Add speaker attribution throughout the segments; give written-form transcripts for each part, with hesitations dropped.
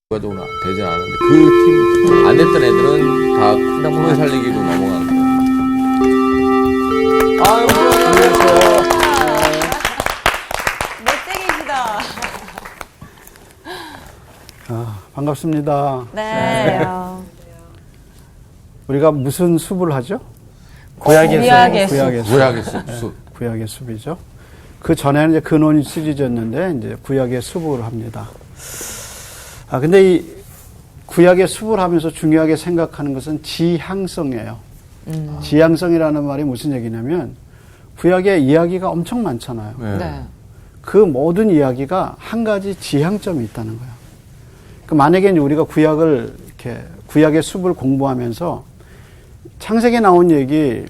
Speaker 1: 도 되지 않았는데 그 팀 안 됐던 애들은 다 꿈을 살리기로 넘어간 거예요. 아유, 안녕하세요.
Speaker 2: 멋쟁이시다.
Speaker 3: 반갑습니다.
Speaker 2: 네.
Speaker 3: 우리가 무슨 숲을 하죠?
Speaker 2: 구약의 숲.
Speaker 1: 구약의 숲.
Speaker 3: 구약의 숲이죠. 그 전에는 이제 근원이 시리즈였는데 이제 구약의 숲을 합니다. 근데 이 구약의 숲을 하면서 중요하게 생각하는 것은 지향성이에요. 지향성이라는 말이 무슨 얘기냐면 구약의 이야기가 엄청 많잖아요.
Speaker 1: 네.
Speaker 3: 그 모든 이야기가 한 가지 지향점이 있다는 거예요. 만약에 이제 우리가 구약의 숲을 공부하면서 창세기에 나온 얘기,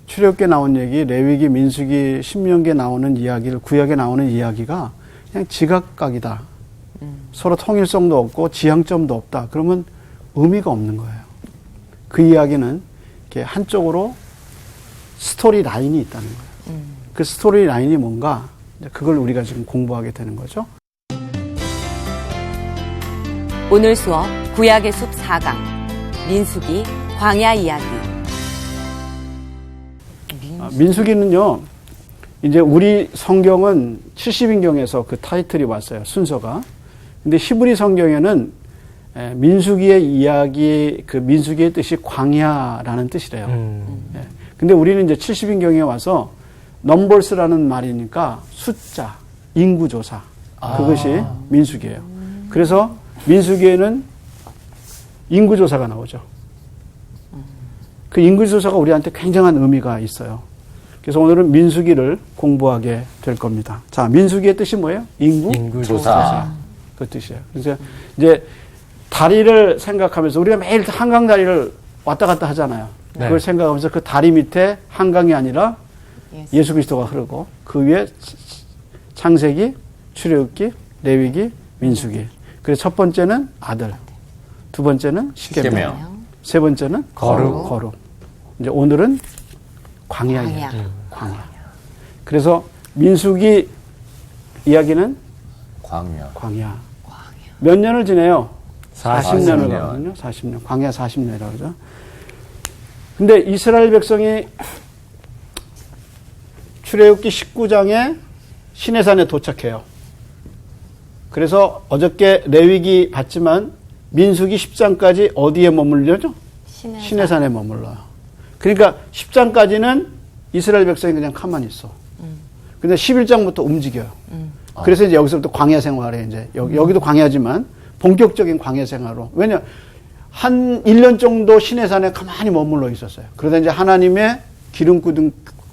Speaker 3: 출애굽기에 나온 얘기, 레위기, 민수기, 신명기에 나오는 이야기를 구약에 나오는 이야기가 그냥 지각각이다. 서로 통일성도 없고 지향점도 없다. 그러면 의미가 없는 거예요. 그 이야기는 이렇게 한쪽으로 스토리 라인이 있다는 거예요. 그 스토리 라인이 뭔가 그걸 우리가 지금 공부하게 되는 거죠.
Speaker 4: 오늘 수업 구약의 숲 4강 민수기 광야 이야기.
Speaker 3: 민수기는요, 이제 우리 성경은 70인경에서 그 타이틀이 왔어요. 순서가. 근데 히브리 성경에는 민수기의 이야기, 그 민수기의 뜻이 광야라는 뜻이래요. 근데 우리는 이제 70인경에 와서 넘버스라는 말이니까 숫자, 인구조사. 그것이 민수기예요. 그래서 민수기에는 인구조사가 나오죠. 그 인구조사가 우리한테 굉장한 의미가 있어요. 그래서 오늘은 민수기를 공부하게 될 겁니다. 자, 민수기의 뜻이 뭐예요?
Speaker 1: 인구조사.
Speaker 3: 그 뜻이에요. 그래서 이제 다리를 생각하면서 우리가 매일 한강 다리를 왔다 갔다 하잖아요.
Speaker 5: 네.
Speaker 3: 그걸 생각하면서 그 다리 밑에 한강이 아니라 예수 그리스도가 흐르고 그 위에 창세기, 출애굽기, 레위기, 민수기. 그래서 첫 번째는 아들, 두 번째는 십계명, 세 번째는 거룩. 이제 오늘은 광야예요. 광야. 그래서 민수기 이야기는 광야. 몇 년을 지내요? 40년을 가거든요. 40년. 광야 40년이라고 그러죠. 근데 이스라엘 백성이 출애굽기 19장에 시내산에 도착해요. 그래서 어저께 레위기 봤지만 민수기 10장까지 어디에 머물려죠? 시내산에 머물러요. 그러니까 10장까지는 이스라엘 백성이 그냥 가만히 있어. 근데 11장부터 움직여요. 그래서 이제 여기서부터 광야 생활에 이제 여기도 광야지만 본격적인 광야 생활로. 왜냐 한 1년 정도 시내산에 가만히 머물러 있었어요. 그러다 이제 하나님의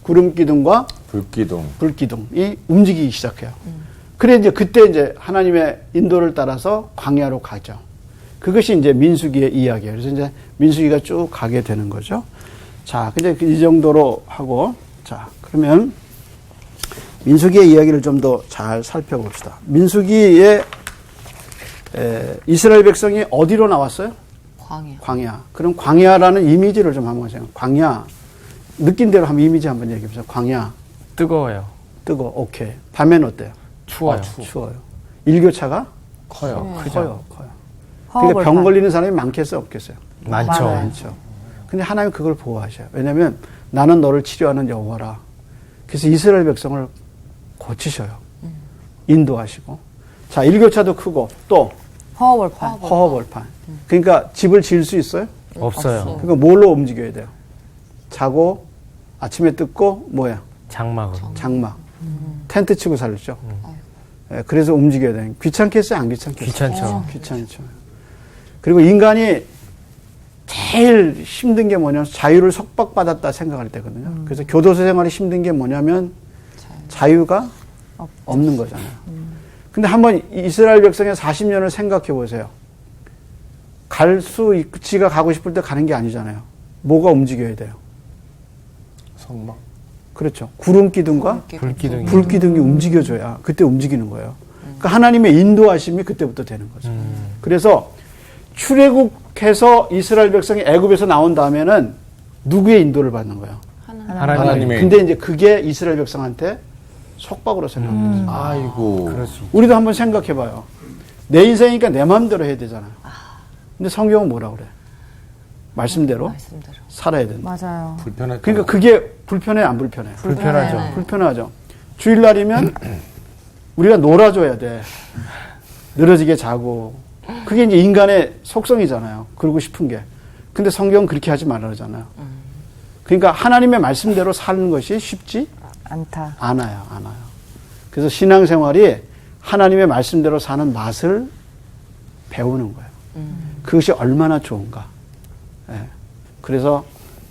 Speaker 3: 구름 기둥과 불기둥이 움직이기 시작해요. 그래 이제 그때 이제 하나님의 인도를 따라서 광야로 가죠. 그것이 이제 민수기의 이야기예요. 그래서 이제 민수기가 쭉 가게 되는 거죠. 자, 이제 이 정도로 하고, 자, 그러면 민수기의 이야기를 좀 더 잘 살펴봅시다. 민수기에 이스라엘 백성이 어디로 나왔어요? 광야. 그럼 광야라는 이미지를 좀 한번 보세요. 광야. 느낀 대로 한번 이미지 한번 얘기해 보세요. 광야.
Speaker 5: 뜨거워요.
Speaker 3: 뜨거워. 오케이. 밤에는 어때요?
Speaker 5: 추워요.
Speaker 3: 추워요. 일교차가
Speaker 1: 커요.
Speaker 3: 커요. 그러니까 병 걸리는 사람이 많겠어요? 없겠어요? 많죠. 근데 하나님 그걸 보호하셔요. 왜냐하면 나는 너를 치료하는 여호와라. 그래서 이스라엘 백성을 고치셔요. 인도하시고. 자, 일교차도 크고 또 허허벌판. 그러니까 집을 지을 수 있어요?
Speaker 5: 없어요.
Speaker 3: 그러니까 뭘로 움직여야 돼요? 자고 아침에 뜯고 뭐야? 장막. 텐트 치고 살죠. 그래서 움직여야 돼요. 귀찮겠어요? 안 귀찮겠어요? 귀찮죠. 그리고 인간이 제일 힘든 게 뭐냐면 자유를 속박받았다 생각할 때거든요. 그래서 교도소 생활이 힘든 게 뭐냐면 자유가 없는 거잖아요. 근데 한번 이스라엘 백성의 40년을 생각해 보세요. 지가 가고 싶을 때 가는 게 아니잖아요. 뭐가 움직여야 돼요?
Speaker 1: 성막.
Speaker 3: 그렇죠. 구름 기둥과 불기둥이 움직여줘야 그때 움직이는 거예요. 그러니까 하나님의 인도하심이 그때부터 되는 거죠. 그래서 출애굽해서 이스라엘 백성이 애굽에서 나온 다음에는 누구의 인도를 받는 거예요?
Speaker 5: 하나님의.
Speaker 3: 근데 이제 그게 이스라엘 백성한테 속박으로 생각했어요.
Speaker 1: 아이고.
Speaker 3: 우리도 한번 생각해봐요. 내 인생이니까 내 마음대로 해야 되잖아요. 근데 성경은 뭐라 그래? 말씀대로
Speaker 2: 말씀대로.
Speaker 3: 살아야 된다.
Speaker 2: 맞아요.
Speaker 1: 불편해.
Speaker 3: 그러니까 그게 불편해 안 불편해?
Speaker 5: 불편하죠.
Speaker 2: 네.
Speaker 3: 불편하죠. 주일날이면 우리가 놀아줘야 돼. 늘어지게 자고. 그게 이제 인간의 속성이잖아요. 그러고 싶은 게. 근데 성경은 그렇게 하지 말라 그러잖아요. 그러니까 하나님의 말씀대로 사는 것이 쉽지
Speaker 2: 않다.
Speaker 3: 않아요. 그래서 신앙생활이 하나님의 말씀대로 사는 맛을 배우는 거예요. 그것이 얼마나 좋은가. 예. 그래서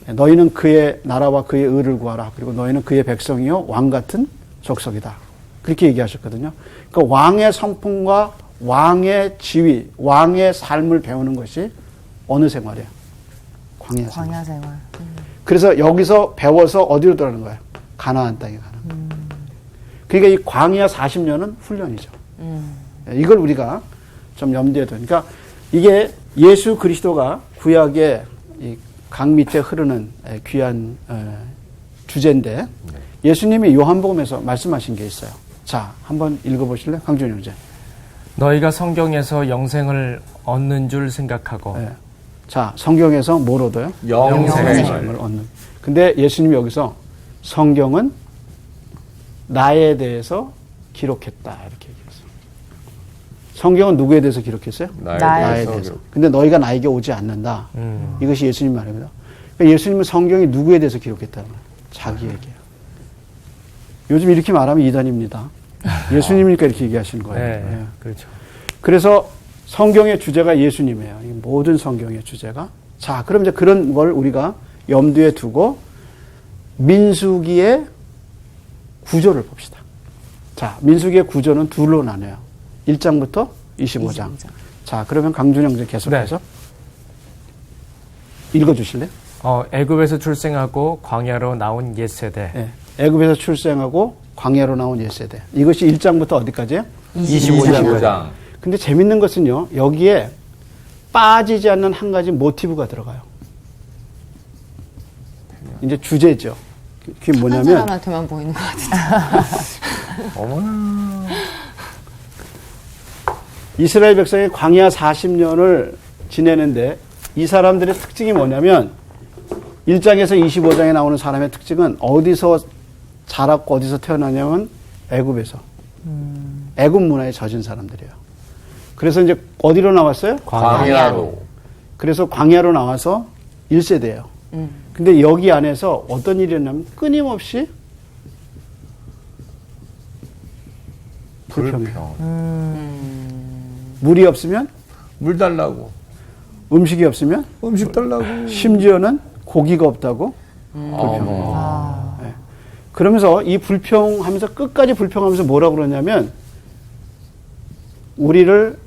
Speaker 3: 너희는 그의 나라와 그의 의를 구하라. 그리고 너희는 그의 백성이요 왕 같은 족속이다. 그렇게 얘기하셨거든요. 그러니까 왕의 성품과 왕의 지위, 왕의 삶을 배우는 것이 어느 생활이에요? 광야 생활.
Speaker 2: 광야 생활.
Speaker 3: 그래서 여기서 배워서 어디로 들어가는 거예요? 가나안 땅에 가는. 그러니까 이 광야 40년은 훈련이죠. 이걸 우리가 좀 염두에 둬. 그러니까 이게 예수 그리스도가 구약의 이 강 밑에 흐르는 귀한 주제인데 예수님이 요한복음에서 말씀하신 게 있어요. 자, 한번 읽어보실래요? 강준희 형제.
Speaker 5: 너희가 성경에서 영생을 얻는 줄 생각하고
Speaker 3: 네. 자, 성경에서 뭘 얻어요?
Speaker 1: 영생을.
Speaker 3: 얻는. 근데 예수님이 여기서 성경은 나에 대해서 기록했다. 이렇게 얘기했어요. 성경은 누구에 대해서 기록했어요? 나에 대해서. 근데 너희가 나에게 오지 않는다. 이것이 예수님 말입니다. 그러니까 예수님은 성경이 누구에 대해서 기록했다는 거예요? 자기에게요. 요즘 이렇게 말하면 이단입니다. 예수님이니까 이렇게 얘기하시는 거예요.
Speaker 5: 네,
Speaker 3: 네.
Speaker 5: 그렇죠.
Speaker 3: 그래서 성경의 주제가 예수님이에요. 모든 성경의 주제가. 자, 그럼 이제 그런 걸 우리가 염두에 두고 민수기의 구조를 봅시다. 자, 민수기의 구조는 둘로 나뉘어요. 1장부터 25장. 자, 그러면 강준 형제 계속해서 읽어주실래요?
Speaker 5: 애굽에서 출생하고 광야로 나온 옛세대.
Speaker 3: 네. 애굽에서 출생하고 광야로 나온 옛세대. 이것이 1장부터 어디까지예요?
Speaker 1: 25장.
Speaker 3: 근데 재밌는 것은요, 여기에 빠지지 않는 한 가지 모티브가 들어가요. 이제 주제죠. 그게
Speaker 2: 한
Speaker 3: 뭐냐면,
Speaker 2: 사람한테만 보이는 것 같은데.
Speaker 1: 어머나.
Speaker 3: 이스라엘 백성이 광야 40년을 지내는데, 이 사람들의 특징이 뭐냐면, 1장에서 25장에 나오는 사람의 특징은 어디서 자랐고 어디서 태어나냐면, 애굽에서. 애굽 문화에 젖은 사람들이에요. 그래서 이제 어디로 나왔어요?
Speaker 1: 광야로.
Speaker 3: 그래서 광야로 나와서 1세대예요. 근데 여기 안에서 어떤 일이 일어나면 끊임없이 불평해요. 물이 없으면
Speaker 1: 물 달라고.
Speaker 3: 음식이 없으면
Speaker 1: 음식 달라고.
Speaker 3: 심지어는 고기가 없다고
Speaker 1: 어머.
Speaker 3: 네. 그러면서 이 불평하면서 끝까지 불평하면서 뭐라고 그러냐면 우리를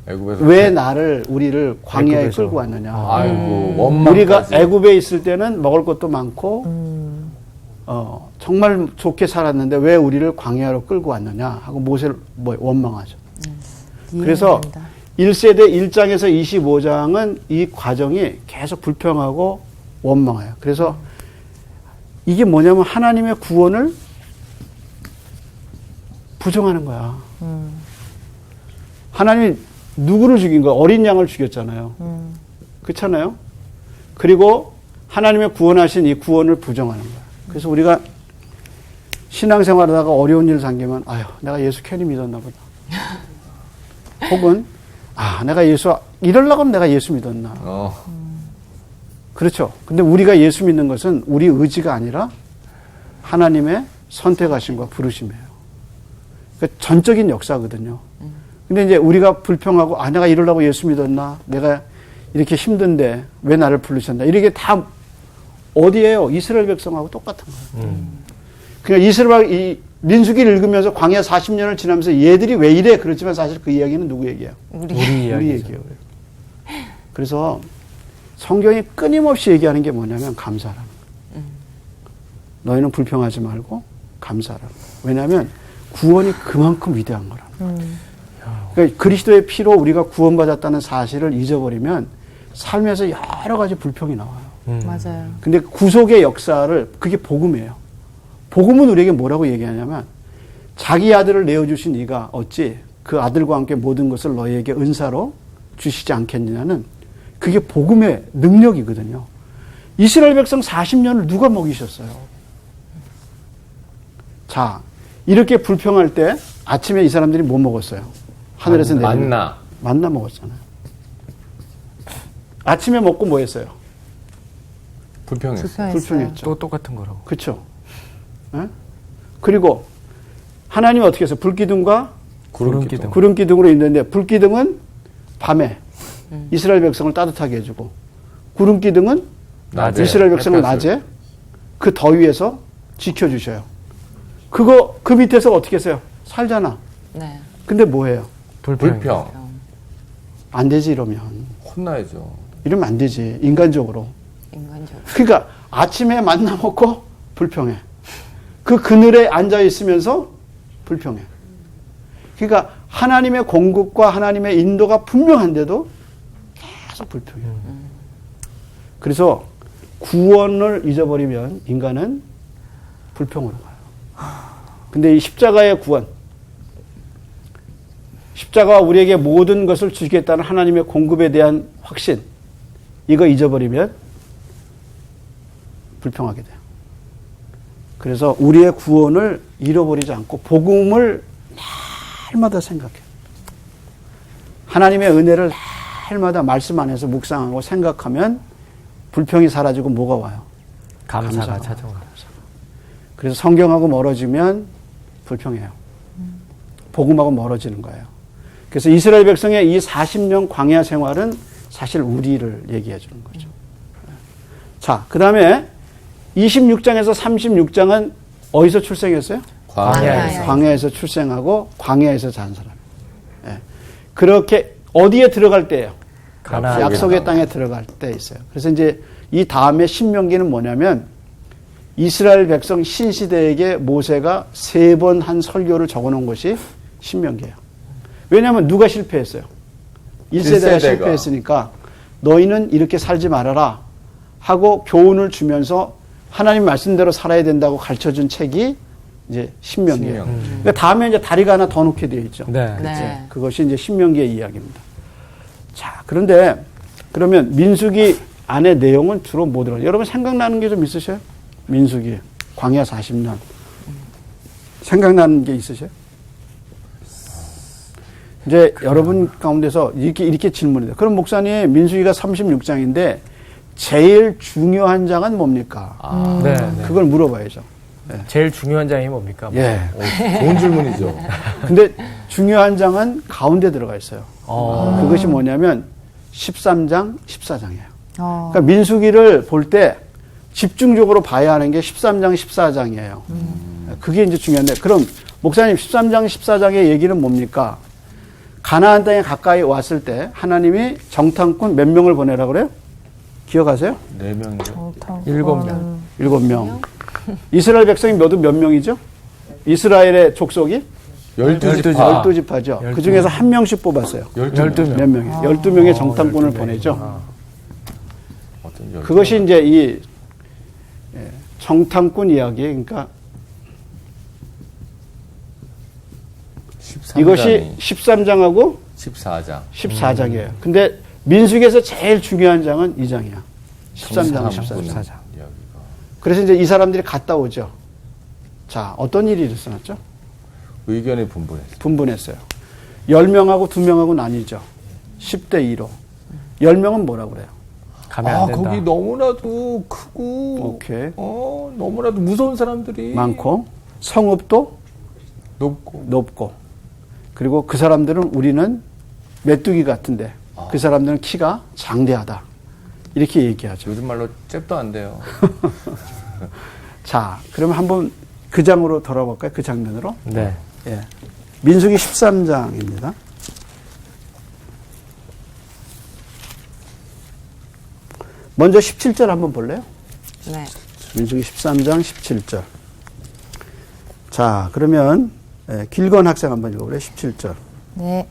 Speaker 1: 애굽에서
Speaker 3: 왜 나를 우리를 광야에
Speaker 5: 애굽에서.
Speaker 3: 끌고 왔느냐.
Speaker 1: 아이고 원망까지.
Speaker 3: 우리가 애굽에 있을 때는 먹을 것도 많고 정말 좋게 살았는데 왜 우리를 광야로 끌고 왔느냐 하고 모세를 원망하죠. 그래서 1세대 1장에서 25장은 이 과정이 계속 불평하고 원망해요. 그래서 이게 뭐냐면 하나님의 구원을 부정하는 거야. 하나님이 누구를 죽인 거야? 어린 양을 죽였잖아요. 그렇잖아요? 그리고 하나님의 구원하신 이 구원을 부정하는 거야. 그래서 우리가 신앙생활 하다가 어려운 일을 당기면 아유 내가 예수 괜히 믿었나 보다. 혹은 내가 예수 이러려고 하면 내가 예수 믿었나. 그렇죠. 근데 우리가 예수 믿는 것은 우리 의지가 아니라 하나님의 선택하심과 부르심이에요. 그러니까 전적인 역사거든요. 근데 이제 우리가 불평하고 내가 이러려고 예수 믿었나? 내가 이렇게 힘든데 왜 나를 부르셨나? 이렇게 다 어디에요? 이스라엘 백성하고 똑같은 거예요. 그러니까 이 민수기를 읽으면서 광야 40년을 지나면서 얘들이 왜 이래? 그렇지만 사실 그 이야기는 누구 얘기예요?
Speaker 5: 우리
Speaker 3: 우리 얘기예요. 그래서 성경이 끊임없이 얘기하는 게 뭐냐면 감사라는 거예요. 너희는 불평하지 말고 감사라는 거예요. 왜냐하면 구원이 그만큼 위대한 거라는 거예요. 그러니까 그리스도의 피로 우리가 구원받았다는 사실을 잊어버리면 삶에서 여러 가지 불평이 나와요.
Speaker 2: 맞아요.
Speaker 3: 근데 구속의 역사를 그게 복음이에요. 복음은 우리에게 뭐라고 얘기하냐면 자기 아들을 내어주신 이가 어찌 그 아들과 함께 모든 것을 너희에게 은사로 주시지 않겠느냐는 그게 복음의 능력이거든요. 이스라엘 백성 40년을 누가 먹이셨어요? 자, 이렇게 불평할 때 아침에 이 사람들이 뭐 먹었어요? 하늘에서 내리는 만나 먹었잖아요. 아침에 먹고 뭐 했어요?
Speaker 1: 불평했어요.
Speaker 3: 불평했죠.
Speaker 5: 또 똑같은 거라고.
Speaker 3: 그렇죠. 그리고 하나님이 어떻게 했어요? 불기둥과
Speaker 5: 구름기둥.
Speaker 3: 구름기둥으로 있는데 불기둥은 밤에 이스라엘 백성을 따뜻하게 해주고 구름기둥은
Speaker 1: 낮에
Speaker 3: 이스라엘 백성을 낮에 그 더위에서 지켜주셔요. 그 밑에서 어떻게 했어요? 살잖아.
Speaker 2: 네.
Speaker 3: 근데 뭐예요?
Speaker 1: 불평.
Speaker 3: 안 되지 이러면.
Speaker 1: 혼나야죠.
Speaker 3: 이러면 안 되지. 인간적으로.
Speaker 2: 인간적으로.
Speaker 3: 그러니까 아침에 만나 먹고 불평해. 그 그늘에 앉아 있으면서 불평해. 그러니까 하나님의 공급과 하나님의 인도가 분명한데도 계속 불평해. 그래서 구원을 잊어버리면 인간은 불평으로 가요. 근데 이 십자가의 구원, 십자가가 우리에게 모든 것을 주시겠다는 하나님의 공급에 대한 확신, 이거 잊어버리면 불평하게 돼요. 그래서 우리의 구원을 잃어버리지 않고 복음을 날마다 생각해요. 하나님의 은혜를 날마다 말씀 안에서 묵상하고 생각하면 불평이 사라지고 뭐가 와요?
Speaker 5: 감사가 찾아와요.
Speaker 3: 그래서 성경하고 멀어지면 불평해요. 복음하고 멀어지는 거예요. 그래서 이스라엘 백성의 이 40년 광야 생활은 사실 우리를 얘기해 주는 거죠. 자, 그 다음에 26장에서 36장은 어디서 출생했어요?
Speaker 1: 광야에서.
Speaker 3: 광야에서 출생하고 광야에서 자란 사람. 예. 그렇게 어디에 들어갈 때예요?
Speaker 5: 가나안
Speaker 3: 약속의 땅에 들어갈 때 있어요. 그래서 이제 이 다음에 신명기는 뭐냐면 이스라엘 백성 신시대에게 모세가 3번 한 설교를 적어놓은 것이 신명기예요. 왜냐하면 누가 실패했어요? 1세대가 실패했으니까 너희는 이렇게 살지 말아라 하고 교훈을 주면서 하나님 말씀대로 살아야 된다고 가르쳐준 책이 이제 신명기예요. 그러니까 다음에 이제 다리가 하나 더 놓게 되어 있죠.
Speaker 5: 네.
Speaker 2: 네.
Speaker 3: 그것이 이제 신명기의 이야기입니다. 자, 그런데 그러면 민수기 안의 내용은 주로 뭐 들어요? 여러분 생각나는 게 좀 있으셔요? 민수기 광야 40년 생각나는 게 있으셔요? 이제 여러분 가운데서 이렇게 질문이 돼요. 그럼 목사님 민수기가 36장인데 제일 중요한 장은 뭡니까?
Speaker 5: 네, 네.
Speaker 3: 그걸 물어봐야죠.
Speaker 5: 제일 중요한 장이 뭡니까?
Speaker 3: 예.
Speaker 1: 좋은 질문이죠.
Speaker 3: 근데 중요한 장은 가운데 들어가 있어요. 그것이 뭐냐면 13장, 14장이에요. 그러니까 민수기를 볼 때 집중적으로 봐야 하는 게 13장, 14장이에요. 그게 이제 중요한데, 그럼 목사님 13장, 14장의 얘기는 뭡니까? 가나안 땅에 가까이 왔을 때 하나님이 정탐꾼 몇 명을 보내라 그래요? 기억하세요?
Speaker 1: 4명이요.
Speaker 5: 7명.
Speaker 3: 7명. 이스라엘 백성이 몇 명이죠? 이스라엘의 족속이
Speaker 1: 12지파.
Speaker 3: 12지파죠. 그 중에서 한 명씩 뽑았어요.
Speaker 5: 12명.
Speaker 3: 몇 명이에요? 12명의 정탐꾼을 보내죠.
Speaker 1: 어떤 12명?
Speaker 3: 그것이 이제 이 정탐꾼 이야기, 그러니까
Speaker 1: 13장이
Speaker 3: 이것이 13장하고
Speaker 1: 14장.
Speaker 3: 14장이에요. 근데 민수기에서 제일 중요한 장은 이 장이야. 13장, 14장.
Speaker 1: 이야기가.
Speaker 3: 그래서 이제 이 사람들이 갔다 오죠. 자, 어떤 일이 일어났죠?
Speaker 1: 의견이 분분했어요.
Speaker 3: 분분했어요. 10명하고 2명하고 나뉘죠. 10대 2로. 10명은 뭐라고 그래요?
Speaker 5: 가면 안 된다.
Speaker 1: 거기 너무나도 크고,
Speaker 3: 오케이.
Speaker 1: 너무나도 무서운 사람들이
Speaker 3: 많고, 성읍도
Speaker 1: 높고.
Speaker 3: 그리고 그 사람들은 우리는 메뚜기 같은데, 그 사람들은 키가 장대하다. 이렇게 얘기하죠.
Speaker 1: 요즘 말로 잽도 안 돼요.
Speaker 3: 자, 그러면 한번 그 장으로 돌아볼까요? 그 장면으로.
Speaker 5: 네.
Speaker 3: 예. 민수기 13장입니다. 먼저 17절 한번 볼래요?
Speaker 2: 네.
Speaker 3: 민수기 13장 17절. 자, 그러면 길건 학생 한번 읽어볼래요? 17절.
Speaker 6: 네.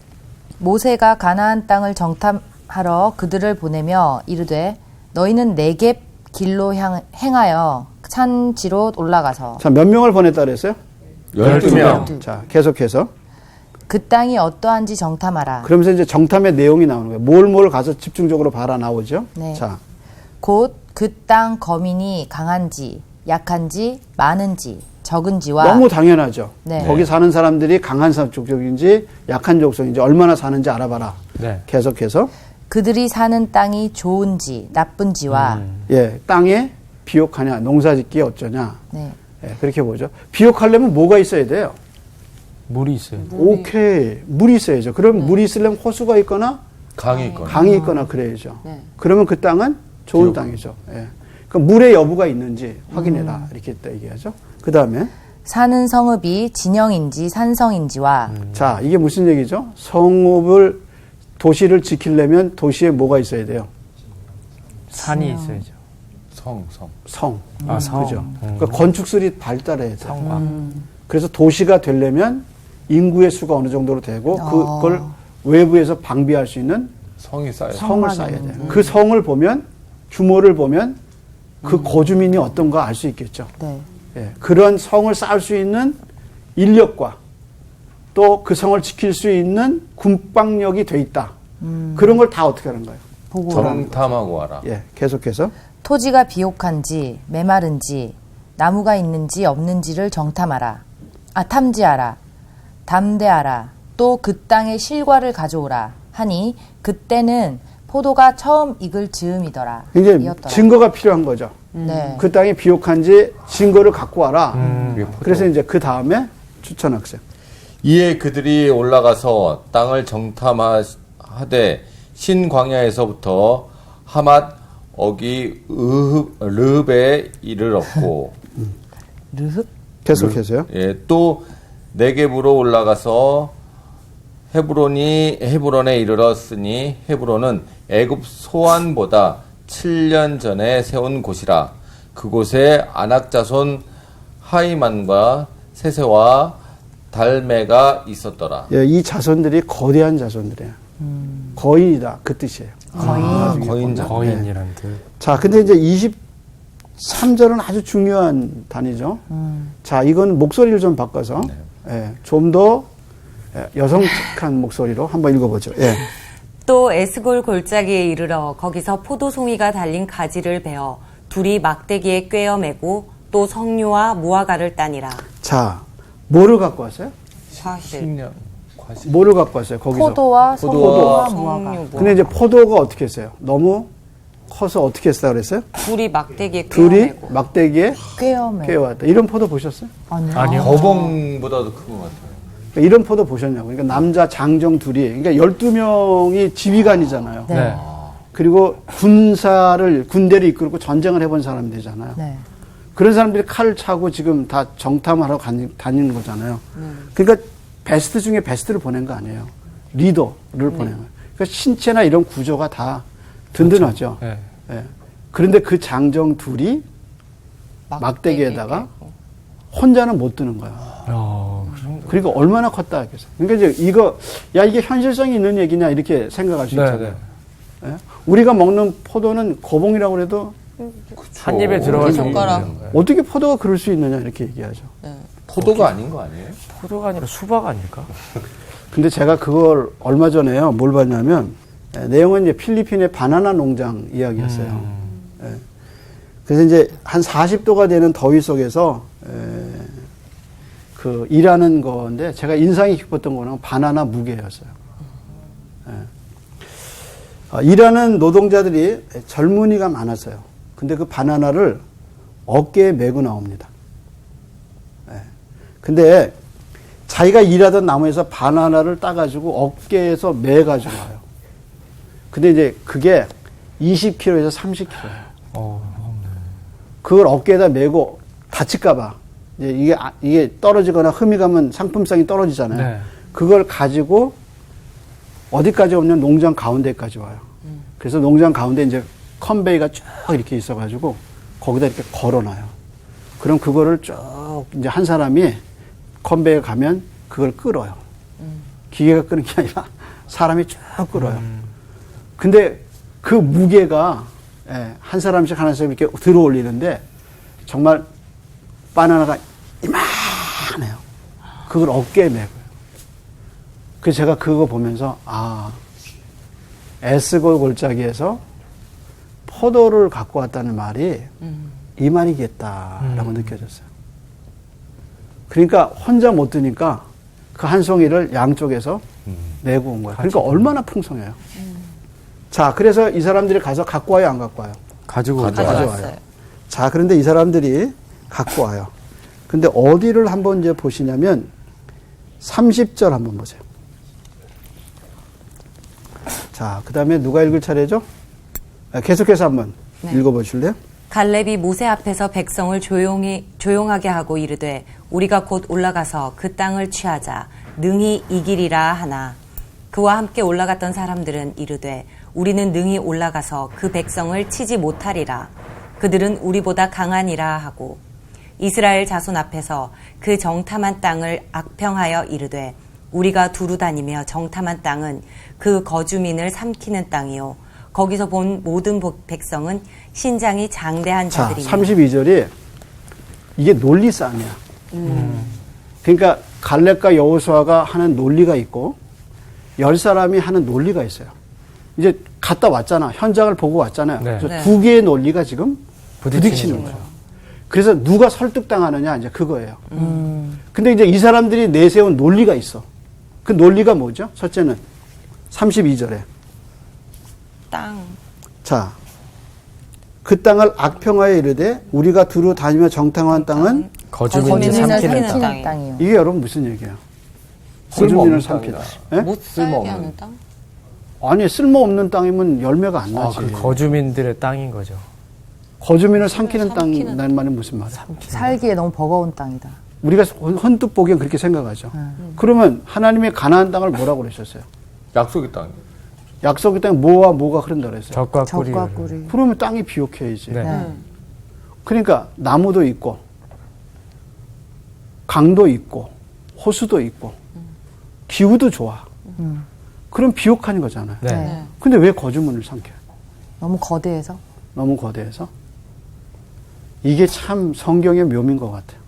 Speaker 6: 모세가 가나안 땅을 정탐하러 그들을 보내며 이르되 너희는 네겝 길로 행하여 산지로 올라가서
Speaker 3: 자, 몇 명을 보냈다 그랬어요?
Speaker 1: 12명.
Speaker 3: 자, 계속해서
Speaker 6: 그 땅이 어떠한지 정탐하라.
Speaker 3: 그러면서 이제 정탐의 내용이 나오는 거예요. 뭘 가서 집중적으로 봐라 나오죠.
Speaker 6: 네.
Speaker 3: 자,
Speaker 6: 곧 그 땅 거민이 강한지 약한지 많은지 적은지와
Speaker 3: 너무 당연하죠.
Speaker 6: 네.
Speaker 3: 거기 사는 사람들이 강한 족속인지 약한 족속인지 얼마나 사는지 알아봐라.
Speaker 5: 네.
Speaker 3: 계속해서
Speaker 6: 그들이 사는 땅이 좋은지 나쁜지와
Speaker 3: 예, 땅에 비옥하냐, 농사짓기 어쩌냐.
Speaker 6: 네.
Speaker 3: 예, 그렇게 보죠. 비옥하려면 뭐가 있어야 돼요?
Speaker 5: 물이 있어요.
Speaker 3: 오케이. 물이 있어야죠. 그럼 물이 있으려면 호수가 있거나
Speaker 1: 강이 있거나.
Speaker 3: 강이 있거나 그래야죠.
Speaker 2: 네.
Speaker 3: 그러면 그 땅은 좋은 땅이죠. 예. 그 물의 여부가 있는지 확인해라. 이렇게 있다 얘기하죠. 그 다음에
Speaker 6: 사는 성읍이 진영인지 산성인지와
Speaker 3: 자, 이게 무슨 얘기죠? 도시를 지키려면 도시에 뭐가 있어야 돼요?
Speaker 5: 산이 있어야죠.
Speaker 1: 성.
Speaker 3: 성.
Speaker 5: 아, 성.
Speaker 3: 그죠? 그러니까 건축술이 발달해야 돼요.
Speaker 5: 성과.
Speaker 3: 그래서 도시가 되려면 인구의 수가 어느 정도로 되고 그걸 외부에서 방비할 수 있는
Speaker 1: 성이 쌓여.
Speaker 3: 성을 쌓아야 돼요. 그 성을 보면 규모를 보면 그 거주민이 어떤가 알 수 있겠죠.
Speaker 6: 네.
Speaker 3: 예, 그런 성을 쌓을 수 있는 인력과 또 그 성을 지킬 수 있는 군방력이 돼 있다. 그런 걸 다 어떻게 하는 거예요?
Speaker 1: 정탐하고 와라.
Speaker 3: 예, 계속해서
Speaker 6: 토지가 비옥한지 메마른지 나무가 있는지 없는지를 정탐하라. 탐지하라. 담대하라. 또 그 땅의 실과를 가져오라. 하니 그때는 포도가 처음 익을 즈음이더라.
Speaker 3: 이제
Speaker 6: 이었더라.
Speaker 3: 증거가 필요한 거죠.
Speaker 6: 네.
Speaker 3: 그 땅이 비옥한지 증거를 갖고 와라.
Speaker 1: 그게 포도.
Speaker 3: 그래서 이제 그 다음에 추천학생.
Speaker 1: 이에 그들이 올라가서 땅을 정탐하되 신광야에서부터 하맛 어기 르흡에 이르렀고
Speaker 6: 르흡?
Speaker 3: 계속해서요.
Speaker 1: 예, 또 네겝으로 올라가서 헤브론에 이르렀으니 헤브론은 애굽 소안보다 7년 전에 세운 곳이라. 그곳에 아낙 자손 하이만과 세세와 달메가 있었더라.
Speaker 3: 예, 이 자손들이 거대한 자손들이에요. 거인이다. 그 뜻이에요.
Speaker 1: 거인자.
Speaker 5: 거인이란 뜻.
Speaker 3: 자, 근데 이제 23절은 아주 중요한 단위죠. 자, 이건 목소리를 좀 바꿔서 좀 더 여성측한 목소리로 한번 읽어보죠. 예.
Speaker 4: 또 에스골 골짜기에 이르러 거기서 포도송이가 달린 가지를 베어 둘이 막대기에 꿰어 매고 또 석류와 무화과를 따니라.
Speaker 3: 자, 뭐를 갖고 왔어요?
Speaker 1: 식량, 과실.
Speaker 3: 뭐를 갖고 왔어요? 거기서.
Speaker 6: 포도와
Speaker 1: 포도와
Speaker 6: 석류와 무화과.
Speaker 3: 근데 이제 포도가 어떻게 했어요? 너무 커서 어떻게 했다 그랬어요?
Speaker 4: 둘이 막대기에 꿰어
Speaker 3: 둘이
Speaker 4: 매고.
Speaker 3: 막대기에
Speaker 6: 꿰어매.
Speaker 3: 꿰어왔다. 이런 포도 보셨어요?
Speaker 5: 아니요.
Speaker 1: 거봉보다도 큰 것 같아요.
Speaker 3: 그러니까 이런 포도 보셨냐고. 그러니까 남자 장정 둘이, 그러니까 12명이 지휘관이잖아요.
Speaker 6: 네.
Speaker 3: 그리고 군대를 이끌고 전쟁을 해본 사람들이잖아요.
Speaker 6: 네.
Speaker 3: 그런 사람들이 칼을 차고 지금 다 정탐하러 다니는 거잖아요. 그러니까 베스트 중에 베스트를 보낸 거 아니에요. 리더를 보낸 거예요. 그러니까 신체나 이런 구조가 다 든든하죠.
Speaker 5: 네.
Speaker 3: 예. 그런데 그 장정 둘이 막대기에다가 혼자는 못 드는 거예요. 그리고 얼마나 컸다 하겠어요. 그러니까 이제 이게 현실성이 있는 얘기냐 이렇게 생각할 수 있잖아요. 예? 우리가 먹는 포도는 거봉이라고 해도
Speaker 5: 한 입에 들어갈
Speaker 2: 젓가락.
Speaker 5: 정도는
Speaker 3: 어떻게 포도가 그럴 수 있느냐 이렇게 얘기하죠.
Speaker 1: 포도가 아닌 거 아니에요?
Speaker 5: 포도가 아니라 수박 아닐까?
Speaker 3: 근데 제가 그걸 얼마 전에요. 뭘 봤냐면 내용은 이제 필리핀의 바나나 농장 이야기였어요. 예. 그래서 이제 한 40도가 되는 더위 속에서 일하는 건데 제가 인상이 깊었던 거는 바나나 무게였어요. 일하는 노동자들이 젊은이가 많았어요. 근데 그 바나나를 어깨에 메고 나옵니다. 근데 자기가 일하던 나무에서 바나나를 따가지고 어깨에서 매가지고 와요. 근데 이제 그게 20kg에서 30kg예요. 그걸 어깨에다 메고 다칠까봐. 이게 떨어지거나 흠이 가면 상품성이 떨어지잖아요.
Speaker 5: 네.
Speaker 3: 그걸 가지고 어디까지 오면 농장 가운데까지 와요. 그래서 농장 가운데 이제 컨베이가 쭉 이렇게 있어가지고 거기다 이렇게 걸어놔요. 그럼 그거를 쭉 이제 한 사람이 컨베이에 가면 그걸 끌어요. 기계가 끄는 게 아니라 사람이 쭉 끌어요. 근데 그 무게가 한 사람씩 하나씩 이렇게 들어 올리는데 정말 바나나가 이만해요. 그걸 어깨에 메고요. 그래서 제가 그거 보면서 에스골 골짜기에서 포도를 갖고 왔다는 말이 이 말이겠다라고 느껴졌어요. 그러니까 혼자 못 드니까 그 한 송이를 양쪽에서 내고 온 거예요. 그러니까 얼마나 풍성해요. 자, 그래서 이 사람들이 가서 갖고 와요, 안 갖고 와요?
Speaker 5: 가지고 오죠.
Speaker 3: 가져와요. 자, 그런데 이 사람들이 갖고 와요. 근데 어디를 한번 이제 보시냐면 30절 한번 보세요. 자, 그 다음에 누가 읽을 차례죠? 계속해서 한번 읽어보실래요?
Speaker 4: 갈렙이 모세 앞에서 백성을 조용하게 하고 이르되 우리가 곧 올라가서 그 땅을 취하자 능히 이기리라 하나 그와 함께 올라갔던 사람들은 이르되 우리는 능히 올라가서 그 백성을 치지 못하리라 그들은 우리보다 강하니라 하고 이스라엘 자손 앞에서 그 정탐한 땅을 악평하여 이르되 우리가 두루 다니며 정탐한 땅은 그 거주민을 삼키는 땅이요 거기서 본 모든 백성은 신장이 장대한
Speaker 3: 자,
Speaker 4: 자들이며
Speaker 3: 32절이 이게 논리 싸움이야. 그러니까 갈렙과 여호수아가 하는 논리가 있고 10사람이 하는 논리가 있어요. 이제 갔다 왔잖아. 현장을 보고 왔잖아요.
Speaker 5: 네.
Speaker 3: 그래서
Speaker 4: 네.
Speaker 3: 두 개의 논리가 지금 부딪히는
Speaker 5: 거죠.
Speaker 3: 거예요. 그래서 누가 설득당하느냐 이제 그거예요. 근데 이제 이 사람들이 내세운 논리가 있어. 그 논리가 뭐죠? 첫째는 32절에
Speaker 4: 땅
Speaker 3: 자, 그 땅을 악평하여 이르되 우리가 두루 다니며 정탐한 땅은
Speaker 5: 거주민을
Speaker 4: 거주민을
Speaker 5: 삼키는
Speaker 4: 삼키는
Speaker 5: 땅.
Speaker 6: 땅이요.
Speaker 3: 이게 여러분 무슨 얘기예요?
Speaker 1: 쓸모없는
Speaker 3: 거주민을 삼키다.
Speaker 1: 땅이다.
Speaker 3: 예?
Speaker 2: 못 살게 하는 땅?
Speaker 3: 아니 쓸모없는 땅이면 열매가 안 나지.
Speaker 5: 그 거주민들의 땅인 거죠.
Speaker 3: 거주민을 삼키는
Speaker 2: 삼키는
Speaker 3: 땅이라는 말은 무슨 말이야?
Speaker 6: 살기에 너무 버거운 땅이다.
Speaker 3: 우리가 헌뜻 보기엔 그렇게 생각하죠. 그러면 하나님이 가나안 땅을 뭐라고 그러셨어요?
Speaker 1: 약속의 땅.
Speaker 3: 약속의 땅에 뭐와 뭐가 흐른다 그랬어요.
Speaker 5: 적과 꿀이.
Speaker 6: 적과 꿀이.
Speaker 3: 그러면 땅이 비옥해야지.
Speaker 5: 네.
Speaker 3: 그러니까 나무도 있고 강도 있고 호수도 있고 기후도 좋아. 그럼 비옥한 거잖아요.
Speaker 5: 네.
Speaker 6: 네.
Speaker 3: 근데 왜 거주민을 삼켜요?
Speaker 6: 너무 거대해서.
Speaker 3: 너무 거대해서? 이게 참 성경의 묘미인 것 같아요.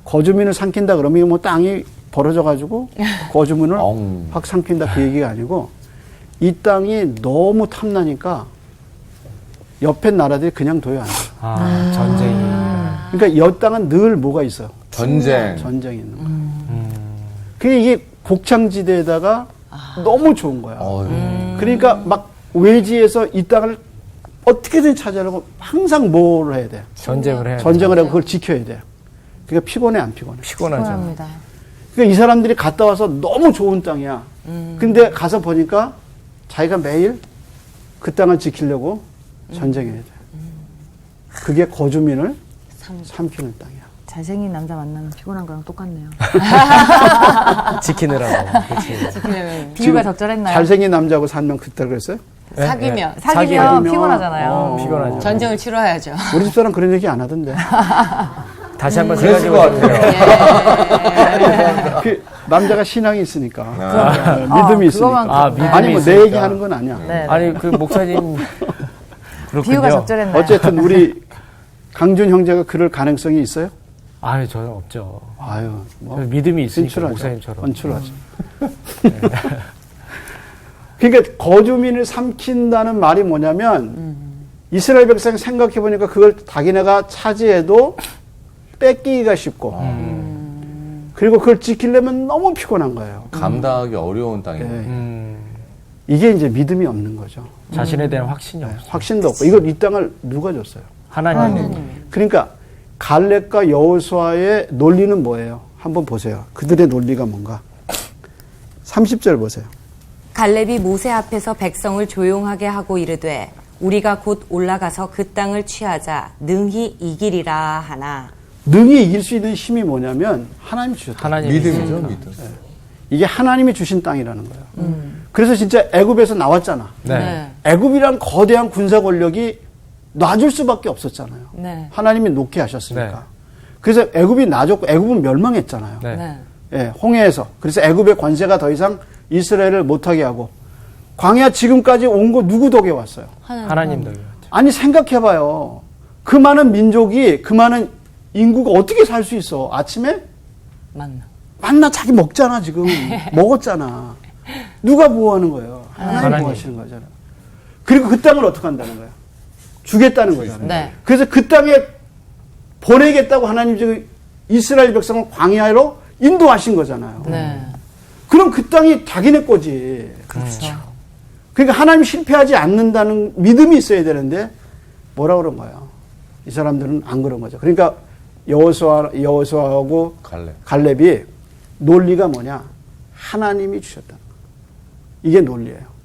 Speaker 3: 거주민을 삼킨다 그러면 뭐 땅이 벌어져가지고 거주민을 확 삼킨다 그 얘기가 아니고 이 땅이 너무 탐나니까 옆에 나라들이 그냥 둬요 안 돼요.
Speaker 5: 전쟁이.
Speaker 3: 그러니까 이 땅은 늘 뭐가 있어요?
Speaker 1: 전쟁.
Speaker 3: 전쟁이 있는 거예요. 그게 이게 곡창지대에다가 너무 좋은 거야. 그러니까 막 외지에서 이 땅을 어떻게든 차지하려고 항상 뭘 해야 돼?
Speaker 5: 전쟁을 해야
Speaker 3: 전쟁을 하고 그걸 지켜야 돼. 그러니까 피곤해 안 피곤해?
Speaker 5: 피곤하죠.
Speaker 6: 피곤합니다.
Speaker 3: 그러니까 이 사람들이 갔다 와서 너무 좋은 땅이야. 근데 가서 보니까 자기가 매일 그 땅을 지키려고 전쟁해야 돼. 그게 거주민을 삼키는 땅이야.
Speaker 6: 잘생긴 남자 만나면 피곤한 거랑 똑같네요.
Speaker 5: 지키느라고. 그치.
Speaker 2: 지키려면
Speaker 6: 비유가 적절했나요?
Speaker 3: 잘생긴 남자하고 살면 그때 그랬어요?
Speaker 5: 네,
Speaker 2: 사귀면.
Speaker 5: 네.
Speaker 6: 사귀면 피곤하잖아요.
Speaker 5: 피곤하죠.
Speaker 2: 전쟁을 치러야죠.
Speaker 3: 우리 집사람 그런 얘기 안 하던데.
Speaker 5: 다시 한번
Speaker 1: 그랬을
Speaker 5: 생각해
Speaker 1: 것
Speaker 5: 보세요.
Speaker 3: 그 남자가 신앙이 있으니까.
Speaker 6: 그럼요.
Speaker 3: 믿음이
Speaker 6: 그거만
Speaker 3: 있으니까.
Speaker 5: 아, 믿음이
Speaker 3: 아니 뭐 내
Speaker 5: 있으니까.
Speaker 3: 얘기하는 건 아니야.
Speaker 6: 네.
Speaker 5: 아니 그 목사님 그렇군요.
Speaker 6: 비유가 적절했나요?
Speaker 3: 어쨌든 우리 강준 형제가 그럴 가능성이 있어요?
Speaker 5: 아유 저는 없죠.
Speaker 3: 아유, 뭐
Speaker 5: 믿음이 있으니까
Speaker 3: 진출하죠.
Speaker 5: 목사님처럼.
Speaker 3: 헌출하죠. 그러니까 거주민을 삼킨다는 말이 뭐냐면 이스라엘 백성이 생각해 보니까 그걸 자기네가 차지해도 뺏기기가 쉽고 그리고 그걸 지키려면 너무 피곤한 거예요.
Speaker 1: 감당하기 어려운
Speaker 3: 예.
Speaker 1: 땅이에요.
Speaker 3: 이게 이제 믿음이 없는 거죠.
Speaker 5: 자신에 대한 확신이 없어요.
Speaker 3: 확신도 없고 이걸 이 땅을 누가 줬어요?
Speaker 5: 하나님.
Speaker 3: 그러니까 갈렙과 여호수아의 논리는 뭐예요? 한번 보세요. 그들의 논리가 뭔가? 30절 보세요.
Speaker 4: 갈렙이 모세 앞에서 백성을 조용하게 하고 이르되 우리가 곧 올라가서 그 땅을 취하자 능히 이기리라 하나
Speaker 3: 능히 이길 수 있는 힘이 뭐냐면 하나님이 주셨다.
Speaker 5: 하나님.
Speaker 1: 믿음이죠, 믿음.
Speaker 3: 이게 하나님이 주신 땅이라는 거예요. 그래서 진짜 애굽에서 나왔잖아.
Speaker 5: 네.
Speaker 3: 애굽이란 거대한 군사 권력이 놔줄 수밖에 없었잖아요.
Speaker 4: 네.
Speaker 3: 하나님이 놓게 하셨으니까.
Speaker 5: 네.
Speaker 3: 그래서 애굽이 놔줬고 애굽은 멸망했잖아요.
Speaker 5: 네.
Speaker 4: 네.
Speaker 3: 예, 홍해에서. 그래서 애굽의 관세가 더 이상 이스라엘을 못하게 하고 광야 지금까지 온 거 누구 덕에 왔어요?
Speaker 5: 하나님 덕이었죠.
Speaker 3: 아니 생각해봐요. 그 많은 민족이 그 많은 인구가 어떻게 살 수 있어? 아침에
Speaker 4: 맞나
Speaker 3: 만나 자기 먹잖아, 지금. 먹었잖아. 누가 보호하는 거예요? 하나님
Speaker 5: 하나님.
Speaker 3: 보호하시는 거잖아. 그리고 그 땅을 어떻게 한다는 거예요? 주겠다는 거잖아요.
Speaker 2: 네.
Speaker 3: 그래서 그 땅에 보내겠다고 하나님 지금 이스라엘 백성을 광야로 인도하신 거잖아요.
Speaker 2: 네.
Speaker 3: 그럼 그 땅이 자기네 거지.
Speaker 2: 그렇죠.
Speaker 3: 그러니까 하나님 실패하지 않는다는 믿음이 있어야 되는데 뭐라 그런 거예요? 이 사람들은 안 그런 거죠. 그러니까 여호수아하고 갈렙이 논리가 뭐냐? 하나님이 주셨다. 이게 논리예요.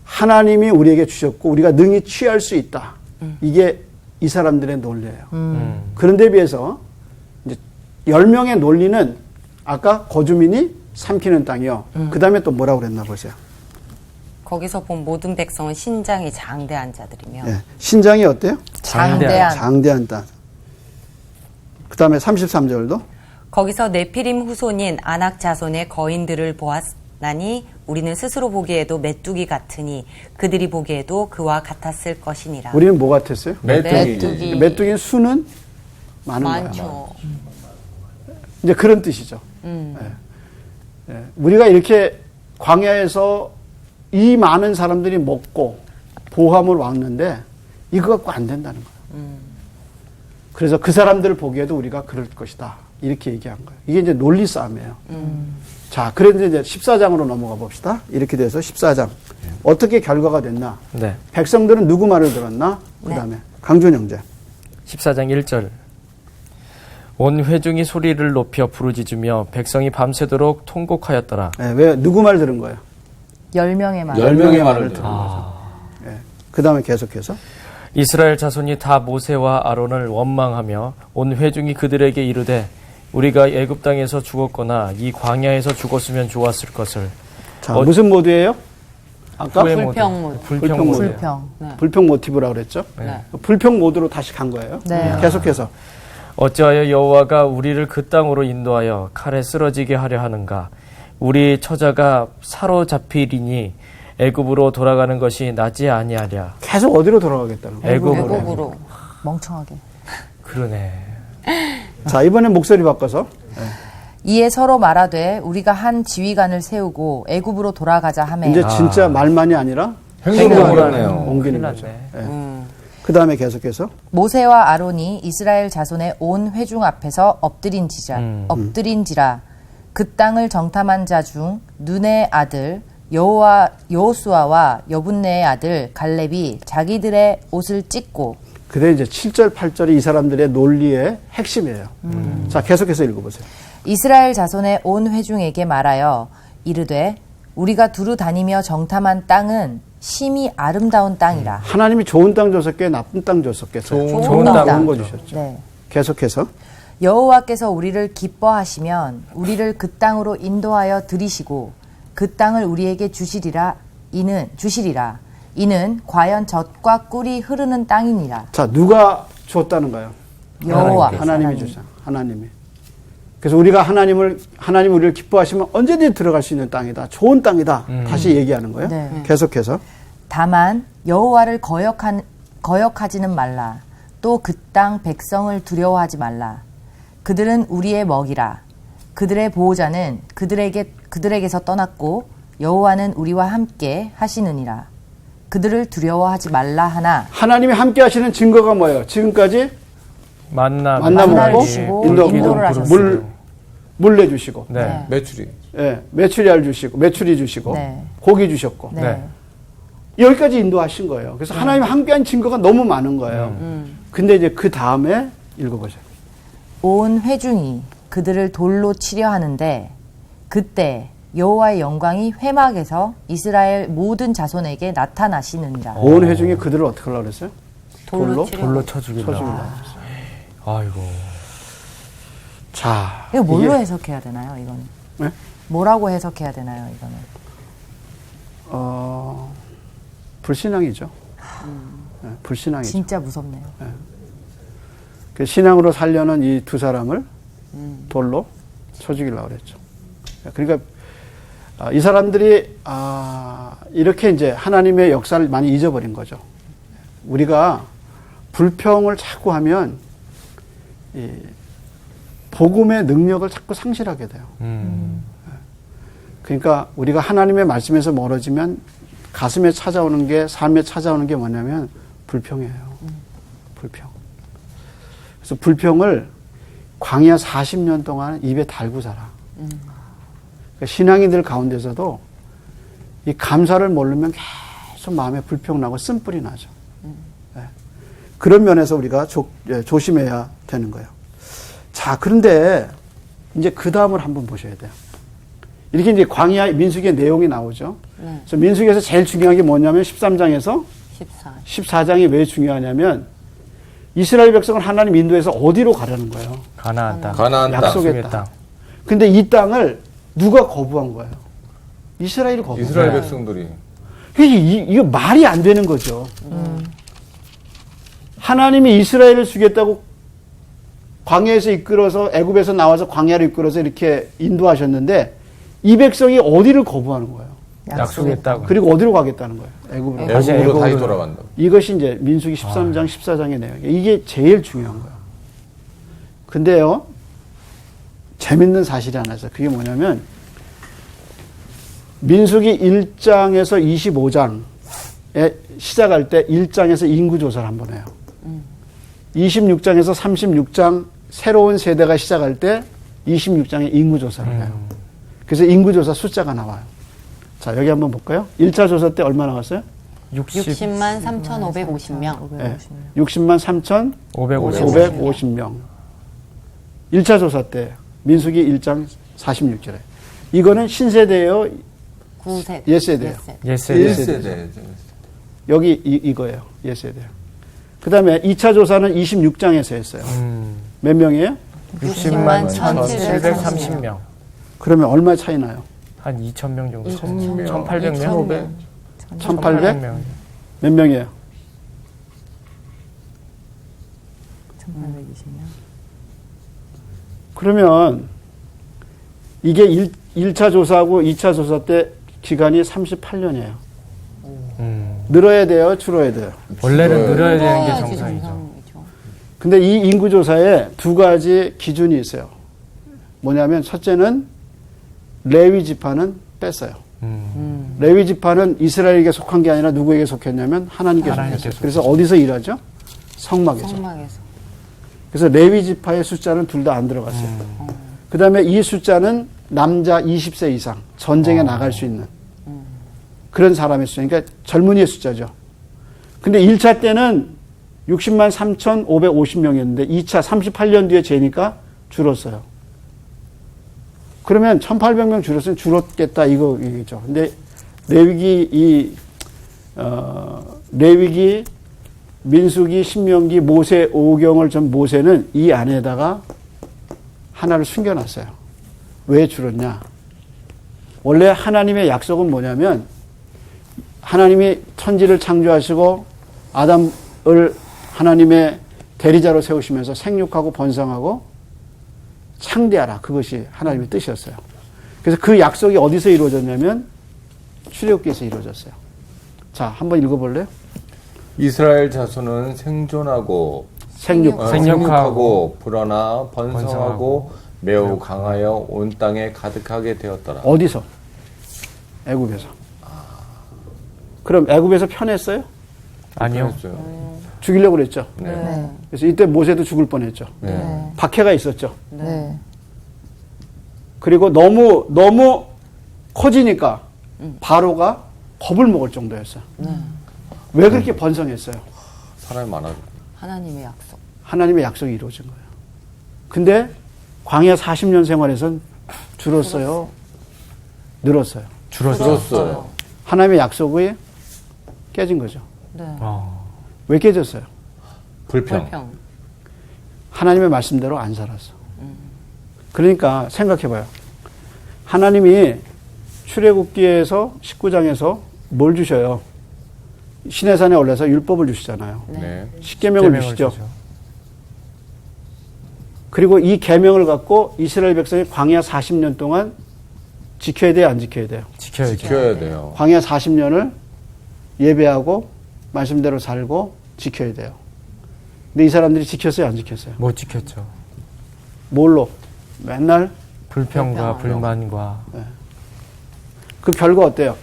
Speaker 3: 하나님이 우리에게 주셨고 우리가 능히 취할 수 있다. 이게 이 사람들의 논리예요. 그런데 비해서 이제 10명의 논리는 아까 거주민이 삼키는 땅이요. 그 다음에 또 뭐라고 그랬나 보세요.
Speaker 4: 거기서 본 모든 백성은 신장이 장대한 자들이며
Speaker 3: 네. 신장이 어때요?
Speaker 6: 장대한.
Speaker 3: 장대한 땅. 그 다음에 33절도
Speaker 4: 거기서 네피림 후손인 아낙 자손의 거인들을 보았나니 우리는 스스로 보기에도 메뚜기 같으니 그들이 보기에도 그와 같았을 것이니라.
Speaker 3: 우리는 뭐 같았어요?
Speaker 2: 메뚜기.
Speaker 3: 메뚜기는 수는 많은 거예요.
Speaker 2: 많죠.
Speaker 3: 이제 그런 뜻이죠. 예. 우리가 이렇게 광야에서 이 많은 사람들이 먹고 보함을 왔는데 이거 갖고 안 된다는 거예요. 그래서 그 사람들을 보기에도 우리가 그럴 것이다. 이렇게 얘기한 거예요. 이게 이제 논리 싸움이에요. 자, 그래서 이제 14장으로 넘어가 봅시다. 이렇게 돼서 14장. 어떻게 결과가 됐나?
Speaker 5: 네.
Speaker 3: 백성들은 누구 말을 들었나? 그 다음에 강준 형제.
Speaker 5: 14장 1절. 온 회중이 소리를 높여 부르짖으며 백성이 밤새도록 통곡하였더라.
Speaker 3: 예, 왜 누구 말 들은 거예요?
Speaker 6: 10명의 말.
Speaker 1: 10명의 말을 들은
Speaker 5: 아.
Speaker 3: 예. 그 다음에 계속해서
Speaker 5: 이스라엘 자손이 다 모세와 아론을 원망하며 온 회중이 그들에게 이르되 우리가 애굽 땅에서 죽었거나 이 광야에서 죽었으면 좋았을 것을.
Speaker 3: 자, 무슨 모드예요? 아까
Speaker 5: 후회 모드.
Speaker 2: 불평 모드.
Speaker 5: 불평
Speaker 3: 불평
Speaker 5: 모드.
Speaker 6: 불평.
Speaker 3: 불평 모티브라고 그랬죠?
Speaker 2: 네.
Speaker 3: 불평 모드로 다시 간 거예요.
Speaker 6: 네.
Speaker 3: 계속해서
Speaker 5: 어찌하여 여호와가 우리를 그 땅으로 인도하여 칼에 쓰러지게 하려 하는가? 우리 처자가 사로잡히리니 애굽으로 돌아가는 것이 낫지 아니하랴.
Speaker 3: 계속 어디로 돌아가겠다는 거예요?
Speaker 5: 애굽으로.
Speaker 2: 애국으로.
Speaker 6: 멍청하게.
Speaker 5: 그러네.
Speaker 3: 자, 이번엔 목소리 바꿔서
Speaker 6: 이에 서로 말하되 우리가 한 지휘관을 세우고 애굽으로 돌아가자 하매
Speaker 3: 이제 진짜 말만이 아니라
Speaker 1: 행동으로 하네요.
Speaker 3: 옮기는
Speaker 5: 큰일
Speaker 3: 거죠.
Speaker 5: 났네.
Speaker 3: 그 다음에 계속해서
Speaker 6: 모세와 아론이 이스라엘 자손의 온 회중 앞에서 엎드린지라 그 땅을 정탐한 자 중 눈의 아들 여호수아와 여분네의 아들 갈렙이 자기들의 옷을 찢고
Speaker 3: 그래 이제 7절 8절이 이 사람들의 논리의 핵심이에요. 자, 계속해서 읽어보세요.
Speaker 6: 이스라엘 자손의 온 회중에게 말하여 이르되 우리가 두루 다니며 정탐한 땅은 심히 아름다운 땅이라.
Speaker 3: 하나님이 좋은 땅 줬었게 나쁜 땅 줬었겠어요.
Speaker 6: 좋은 땅.
Speaker 3: 좋은 거 주셨죠.
Speaker 6: 네.
Speaker 3: 계속해서
Speaker 6: 여호와께서 우리를 기뻐하시면 우리를 그 땅으로 인도하여 들이시고 그 땅을 우리에게 주시리라. 이는 과연 젖과 꿀이 흐르는 땅이니라.
Speaker 3: 자, 누가 줬다는 거예요?
Speaker 6: 여호와
Speaker 3: 하나님이 주잖아. 하나님이. 그래서 우리가 하나님 우리를 기뻐하시면 언제든지 들어갈 수 있는 땅이다. 좋은 땅이다. 다시 얘기하는 거예요.
Speaker 6: 네.
Speaker 3: 계속해서
Speaker 6: 다만 여호와를 거역하지는 말라. 또 그 땅 백성을 두려워하지 말라. 그들은 우리의 먹이라. 그들의 보호자는 그들에게서 떠났고 여호와는 우리와 함께 하시느니라. 그들을 두려워하지 말라 하나
Speaker 3: 하나님이 함께 하시는 증거가 뭐예요? 지금까지
Speaker 5: 만나
Speaker 3: 먹고
Speaker 6: 주시고
Speaker 3: 인도하고
Speaker 6: 인도를 하셨어요.
Speaker 3: 물 내주시고
Speaker 6: 네.
Speaker 1: 매출이.
Speaker 3: 예, 메추리알 주시고 메추리 주시고
Speaker 6: 네.
Speaker 3: 고기 주셨고
Speaker 6: 네.
Speaker 5: 네.
Speaker 3: 여기까지 인도하신 거예요. 그래서 하나님 함께한 증거가 너무 많은 거예요. 근데 이제 그 다음에 읽어보세요.
Speaker 6: 온 회중이 그들을 돌로 치려 하는데 그때 여호와의 영광이 회막에서 이스라엘 모든 자손에게 나타나시느니라.
Speaker 3: 온 회중이 그들을 어떻게 하려고 그랬어요? 돌로
Speaker 5: 돌로 쳐 죽이려고. 아이고.
Speaker 3: 자,
Speaker 6: 이거 뭘로
Speaker 3: 이게,
Speaker 6: 해석해야 되나요, 이거는?
Speaker 3: 네?
Speaker 6: 뭐라고 해석해야 되나요, 이거는?
Speaker 3: 불신앙이죠. 네, 불신앙이죠.
Speaker 6: 진짜 무섭네요.
Speaker 3: 그 신앙으로 살려는 이 두 사람을 돌로 쳐 죽이려고 그랬죠. 그러니까 이 사람들이 이렇게 이제 하나님의 역사를 많이 잊어버린 거죠. 우리가 불평을 자꾸 하면 복음의 능력을 자꾸 상실하게 돼요. 그러니까 우리가 하나님의 말씀에서 멀어지면 가슴에 찾아오는 게, 삶에 찾아오는 게 뭐냐면 불평이에요. 불평. 그래서 불평을 광야 40년 동안 입에 달고 살아. 그러니까 신앙인들 가운데서도 이 감사를 모르면 계속 마음에 불평 나고 쓴뿌리 나죠. 네. 그런 면에서 우리가 조심해야 되는 거예요. 자, 그런데 이제 그 다음을 한번 보셔야 돼요. 이렇게 이제 광야 민수기의 내용이 나오죠.
Speaker 2: 네.
Speaker 3: 그래서 민수기에서 제일 중요한 게 뭐냐면 13장에서
Speaker 2: 14.
Speaker 3: 14장이 왜 중요하냐면 이스라엘 백성을 하나님 인도해서 어디로 가려는 거예요?
Speaker 5: 가나안 땅.
Speaker 1: 가나안 땅.
Speaker 3: 약속의 땅. 근데 이 땅을 누가 거부한 거예요? 이스라엘이 거부한
Speaker 1: 이스라엘
Speaker 3: 거예요.
Speaker 1: 백성들이.
Speaker 3: 이거 말이 안 되는 거죠. 하나님이 이스라엘을 주겠다고 광야에서 이끌어서 애굽에서 나와서 광야를 이끌어서 이렇게 인도하셨는데 이 백성이 어디를 거부하는 거예요?
Speaker 5: 약속의 땅.
Speaker 3: 그리고 어디로 가겠다는 거예요? 애굽으로.
Speaker 1: 애굽으로 다시 돌아간다.
Speaker 3: 이것이 이제 민수기 13장, 14장의 내용이에요. 이게 제일 중요한 거예요. 근데요, 재밌는 사실이 하나 있어요. 그게 뭐냐면, 민수기 1장에서 25장에 시작할 때 1장에서 인구조사를 한번 해요. 26장에서 36장 새로운 세대가 시작할 때 26장에 인구조사를 해요. 그래서 인구조사 숫자가 나와요. 자, 여기 한번 볼까요? 1차 조사 때 얼마 나왔어요?
Speaker 2: 60만 3,550명.
Speaker 3: 네. 60만 3,550명. 1차 조사 때 민수기 1장 46절에. 이거는 신세대예요?
Speaker 2: 9세대.
Speaker 3: 옛세대예요?
Speaker 5: 옛세대.
Speaker 1: 1세대.
Speaker 3: 여기 이거예요. 옛세대예요. 그 다음에 2차 조사는 26장에서 했어요. 몇 명이에요?
Speaker 5: 60만
Speaker 2: 1,730
Speaker 5: 1,730명.
Speaker 3: 그러면 얼마 차이 나요?
Speaker 5: 한 2,000명 정도.
Speaker 1: 1,000명.
Speaker 5: 1,800명?
Speaker 3: 1,800?
Speaker 5: 1,800명.
Speaker 3: 몇 명이에요?
Speaker 6: 1820명.
Speaker 3: 그러면 이게 1차 조사하고 2차 조사 때 기간이 38년이에요. 늘어야 돼요? 줄어야 돼요?
Speaker 5: 원래는 늘어야 되는 게
Speaker 2: 줄어야지
Speaker 5: 정상이죠.
Speaker 2: 정상이죠.
Speaker 3: 근데 이 인구조사에 두 가지 기준이 있어요. 뭐냐면 첫째는 레위 지파는 뺐어요. 레위 지파는 이스라엘에게 속한 게 아니라 누구에게 속했냐면 하나님께 속했어요. 그래서 어디서 일하죠? 성막에서.
Speaker 2: 성막에서.
Speaker 3: 그래서 레위 지파의 숫자는 둘 다 안 들어갔어요. 그 다음에 이 숫자는 남자 20세 이상 전쟁에 나갈 수 있는 그런 사람의 숫자. 그러니까 젊은이의 숫자죠. 근데 1차 때는 60만 3,550명이었는데 2차 38년 뒤에 재니까 줄었어요. 그러면 1,800명 줄었으면 줄었겠다 이거죠. 근데 레위기 레위기, 민수기, 신명기, 모세, 오경을 전 모세는 이 안에다가 하나를 숨겨놨어요. 왜 줄었냐? 원래 하나님의 약속은 뭐냐면 하나님이 천지를 창조하시고 아담을 하나님의 대리자로 세우시면서 생육하고 번성하고 창대하라. 그것이 하나님의 뜻이었어요. 그래서 그 약속이 어디서 이루어졌냐면 출애굽기에서 이루어졌어요. 자, 한번 읽어볼래요?
Speaker 1: 이스라엘 자손은 생존하고
Speaker 5: 생육하고
Speaker 1: 불어나 번성하고 매우 강하여 온 땅에 가득하게 되었더라.
Speaker 3: 어디서? 애굽에서. 그럼 애굽에서 편했어요?
Speaker 5: 아니요.
Speaker 1: 그랬어요.
Speaker 3: 죽이려고 그랬죠.
Speaker 6: 네.
Speaker 3: 그래서 이때 모세도 죽을 뻔했죠.
Speaker 1: 네.
Speaker 3: 박해가 있었죠.
Speaker 6: 네.
Speaker 3: 그리고 너무 커지니까 바로가 겁을 먹을 정도였어요. 왜 그렇게 번성했어요?
Speaker 1: 사람이 많아져.
Speaker 2: 하나님의 약속.
Speaker 3: 하나님의 약속이 이루어진 거예요. 근데 광야 40년 생활에선 줄었어요? 늘었어요?
Speaker 1: 줄었어요.
Speaker 3: 하나님의 약속이 깨진 거죠.
Speaker 2: 네.
Speaker 3: 왜 깨졌어요?
Speaker 1: 불평.
Speaker 2: 불평.
Speaker 3: 하나님의 말씀대로 안 살았어. 그러니까 생각해봐요. 하나님이 출애굽기에서 19장에서 뭘 주셔요? 시내산에 올라서 율법을 주시잖아요.
Speaker 1: 네.
Speaker 3: 십계명을 주시죠.
Speaker 5: 주죠.
Speaker 3: 그리고 이 계명을 갖고 이스라엘 백성이 광야 40년 동안 지켜야 돼요, 안 지켜야 돼요?
Speaker 5: 지켜야죠.
Speaker 1: 지켜야 돼요.
Speaker 3: 광야 40년을 예배하고 말씀대로 살고 지켜야 돼요. 근데 이 사람들이 지켰어요, 안 지켰어요?
Speaker 5: 못 지켰죠.
Speaker 3: 뭘로? 맨날
Speaker 5: 불평과
Speaker 2: 불평.
Speaker 5: 불만과
Speaker 3: 그 결과 어때요?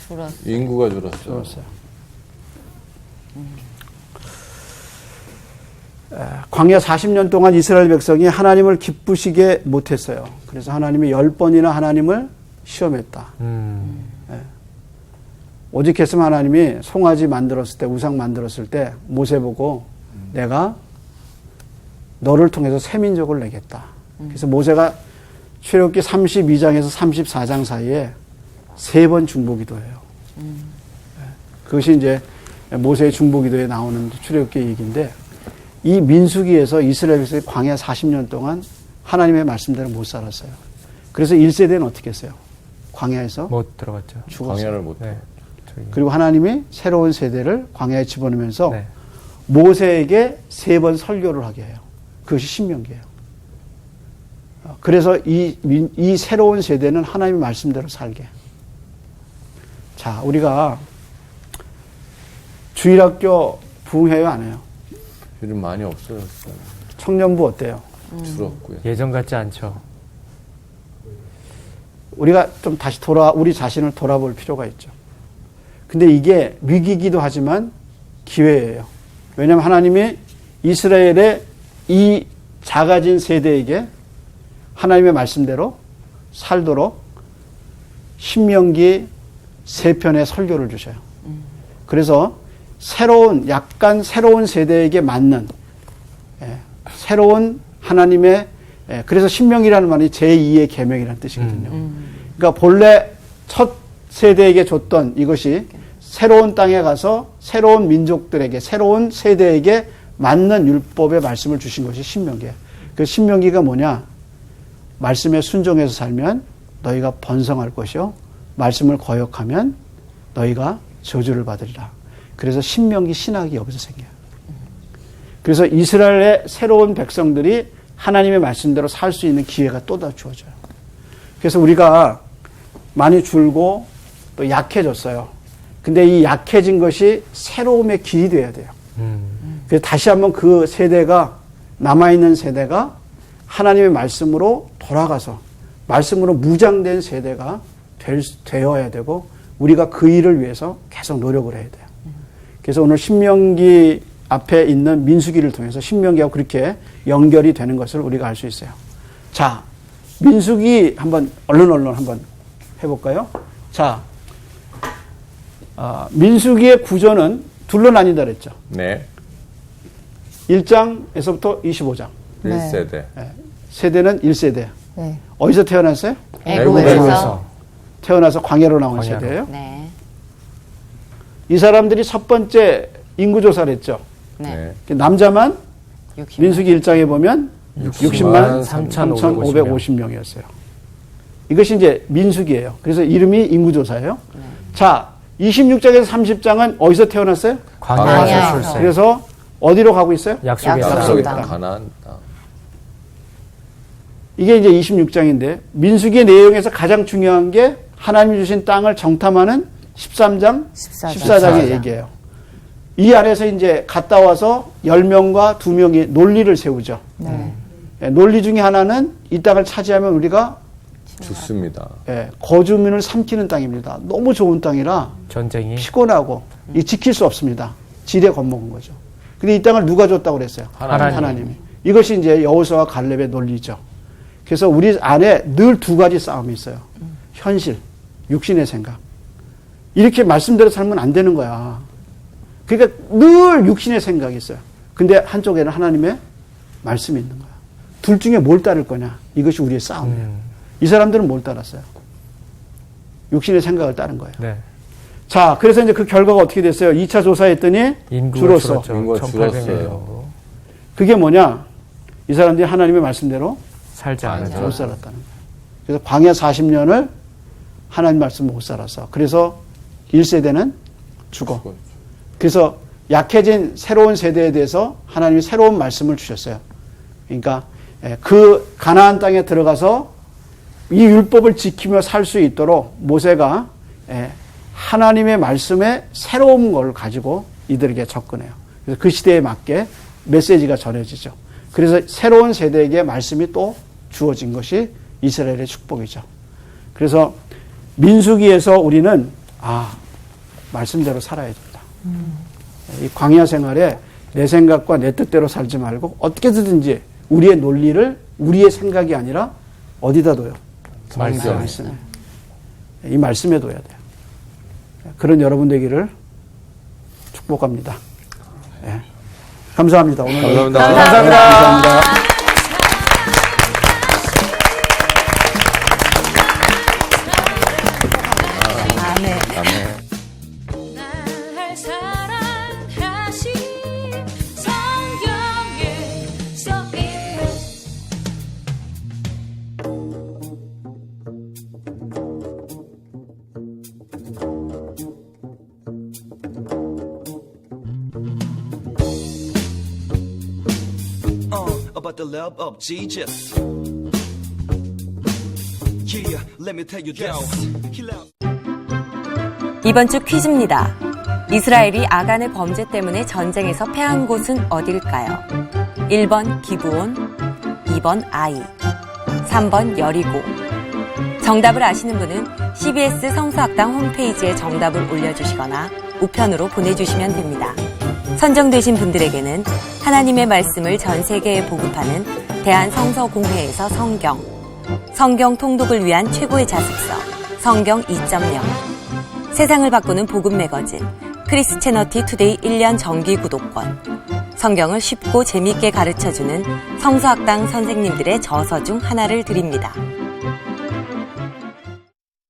Speaker 2: 줄었어.
Speaker 1: 인구가 줄었죠.
Speaker 3: 줄었어요. 광야 40년 동안 이스라엘 백성이 하나님을 기쁘시게 못했어요. 그래서 하나님이 10번이나 하나님을 시험했다. 오직했으면 하나님이 송아지 만들었을 때, 우상 만들었을 때 모세 보고 내가 너를 통해서 새 민족을 내겠다. 그래서 모세가 출애굽기 32장에서 34장 사이에 3번 중보기도예요. 그것이 이제 모세의 중보기도에 나오는 출애굽기 얘기인데, 이 민수기에서 이스라엘 백성이 광야 40년 동안 하나님의 말씀대로 못 살았어요. 그래서 1세대는 어떻게 했어요? 광야에서
Speaker 5: 못 들어갔죠.
Speaker 3: 죽었어요.
Speaker 1: 광야를 못.
Speaker 5: 네.
Speaker 3: 그리고 하나님이 새로운 세대를 광야에 집어넣으면서
Speaker 5: 네.
Speaker 3: 모세에게 3번 설교를 하게 해요. 그것이 신명기예요. 그래서 이 새로운 세대는 하나님의 말씀대로 살게. 자, 우리가 주일학교 부흥해요, 안 해요?
Speaker 1: 요즘 많이 없어졌어요.
Speaker 3: 청년부 어때요?
Speaker 1: 줄었고요.
Speaker 5: 예전 같지 않죠.
Speaker 3: 우리가 좀 다시 우리 자신을 돌아볼 필요가 있죠. 근데 이게 위기이기도 하지만 기회예요. 왜냐하면 하나님이 이스라엘의 이 작아진 세대에게 하나님의 말씀대로 살도록 신명기 3편의 설교를 주셔요. 그래서 약간 새로운 세대에게 맞는 새로운 하나님의 그래서 신명기라는 말이 제2의 계명이라는 뜻이거든요. 그러니까 본래 첫 세대에게 줬던 이것이 새로운 땅에 가서 새로운 민족들에게 새로운 세대에게 맞는 율법의 말씀을 주신 것이 신명기예요. 그 신명기가 뭐냐? 말씀에 순종해서 살면 너희가 번성할 것이요 말씀을 거역하면 너희가 저주를 받으리라. 그래서 신명기 신학이 여기서 생겨요. 그래서 이스라엘의 새로운 백성들이 하나님의 말씀대로 살 수 있는 기회가 또 다 주어져요. 그래서 우리가 많이 줄고 또 약해졌어요. 근데 이 약해진 것이 새로움의 길이 돼야 돼요. 그래서 다시 한번 그 세대가, 남아있는 세대가 하나님의 말씀으로 돌아가서 말씀으로 무장된 세대가 되어야 되고, 우리가 그 일을 위해서 계속 노력을 해야 돼요. 그래서 오늘 신명기 앞에 있는 민수기를 통해서 신명기하고 그렇게 연결이 되는 것을 우리가 알 수 있어요. 자, 민수기 한번 얼른 한번 해볼까요? 자, 민수기의 구조는 둘로 나뉜다 그랬죠.
Speaker 1: 네.
Speaker 3: 1장에서부터 25장.
Speaker 1: 1세대.
Speaker 3: 세대는 1세대.
Speaker 6: 네.
Speaker 3: 어디서 태어났어요?
Speaker 2: 애굽에서.
Speaker 3: 태어나서 광야로 나온
Speaker 5: 광야로.
Speaker 3: 세대예요.
Speaker 2: 네.
Speaker 3: 이 사람들이 첫 번째 인구조사를 했죠.
Speaker 2: 네.
Speaker 3: 남자만
Speaker 2: 60만.
Speaker 3: 민수기 1장에 보면 60만
Speaker 5: 3,550
Speaker 3: 3,550명이었어요. 이것이 이제 민수기예요. 그래서 이름이 인구조사예요. 자, 26장에서 30장은 어디서 태어났어요?
Speaker 5: 광야에서
Speaker 2: 광야에서.
Speaker 5: 출세.
Speaker 3: 그래서 어디로 가고 있어요?
Speaker 5: 약속의
Speaker 2: 약속의
Speaker 5: 땅.
Speaker 1: 약속의
Speaker 2: 땅.
Speaker 1: 땅, 가나안 땅.
Speaker 3: 이게 이제 26장인데, 민수기의 내용에서 가장 중요한 게 하나님이 주신 땅을 정탐하는 13장, 14장의 얘기예요. 이 안에서 이제 갔다 와서 10명과 2명이 논리를 세우죠. 논리 중에 하나는 이 땅을 차지하면 우리가
Speaker 1: 좋습니다.
Speaker 3: 거주민을 삼키는 땅입니다. 너무 좋은 땅이라
Speaker 5: 전쟁이
Speaker 3: 피곤하고 이 지킬 수 없습니다. 지레 겁먹은 거죠. 근데 이 땅을 누가 줬다고 그랬어요? 하나님이. 이것이 이제 여호수아와 갈렙의 논리죠. 그래서 우리 안에 늘 두 가지 싸움이 있어요. 현실, 육신의 생각. 이렇게 말씀대로 살면 안 되는 거야. 그러니까 늘 육신의 생각이 있어요. 근데 한쪽에는 하나님의 말씀이 있는 거야. 둘 중에 뭘 따를 거냐? 이것이 우리의 싸움이에요. 이 사람들은 뭘 따랐어요? 육신의 생각을 따른 거예요.
Speaker 5: 네.
Speaker 3: 자, 그래서 이제 그 결과가 어떻게 됐어요? 2차 조사했더니
Speaker 5: 인구가
Speaker 3: 줄었어.
Speaker 5: 줄었죠.
Speaker 1: 인구가
Speaker 5: 1,800명.
Speaker 1: 줄었어요.
Speaker 3: 그게 뭐냐? 이 사람들이 하나님의 말씀대로
Speaker 5: 살지 않아서.
Speaker 3: 못 살았다는 거예요. 그래서 광야 40년을 하나님 말씀 못 살았어. 그래서 1세대는 죽어. 그래서 약해진 새로운 세대에 대해서 하나님이 새로운 말씀을 주셨어요. 그러니까 그 가나안 땅에 들어가서 이 율법을 지키며 살 수 있도록 모세가 하나님의 말씀에 새로운 걸 가지고 이들에게 접근해요. 그래서 그 시대에 맞게 메시지가 전해지죠. 그래서 새로운 세대에게 말씀이 또 주어진 것이 이스라엘의 축복이죠. 그래서 민수기에서 우리는 말씀대로 살아야 된다. 이 광야 생활에 내 생각과 내 뜻대로 살지 말고 어떻게든지 우리의 논리를 우리의 생각이 아니라 어디다 둬요? 말씀에. 이 말씀에 둬야 돼요. 그런 여러분 되기를 축복합니다. 예. 감사합니다. 오늘
Speaker 1: 감사합니다.
Speaker 3: 감사합니다.
Speaker 4: 아멘.
Speaker 7: 날 사랑하신 성경에 써있는
Speaker 8: about the love of Jesus. Yeah, let me tell you this. He loved
Speaker 4: 이번 주 퀴즈입니다. 이스라엘이 아간의 범죄 때문에 전쟁에서 패한 곳은 어딜까요? 1번 기브온, 2번 아이, 3번 여리고. 정답을 아시는 분은 CBS 성서학당 홈페이지에 정답을 올려주시거나 우편으로 보내주시면 됩니다. 선정되신 분들에게는 하나님의 말씀을 전 세계에 보급하는 대한성서공회에서 성경 통독을 위한 최고의 자습서 성경 2.0, 세상을 바꾸는 복음 매거진 크리스채너티 투데이 1년 정기 구독권, 성경을 쉽고 재미있게 가르쳐주는 성서학당 선생님들의 저서 중 하나를 드립니다.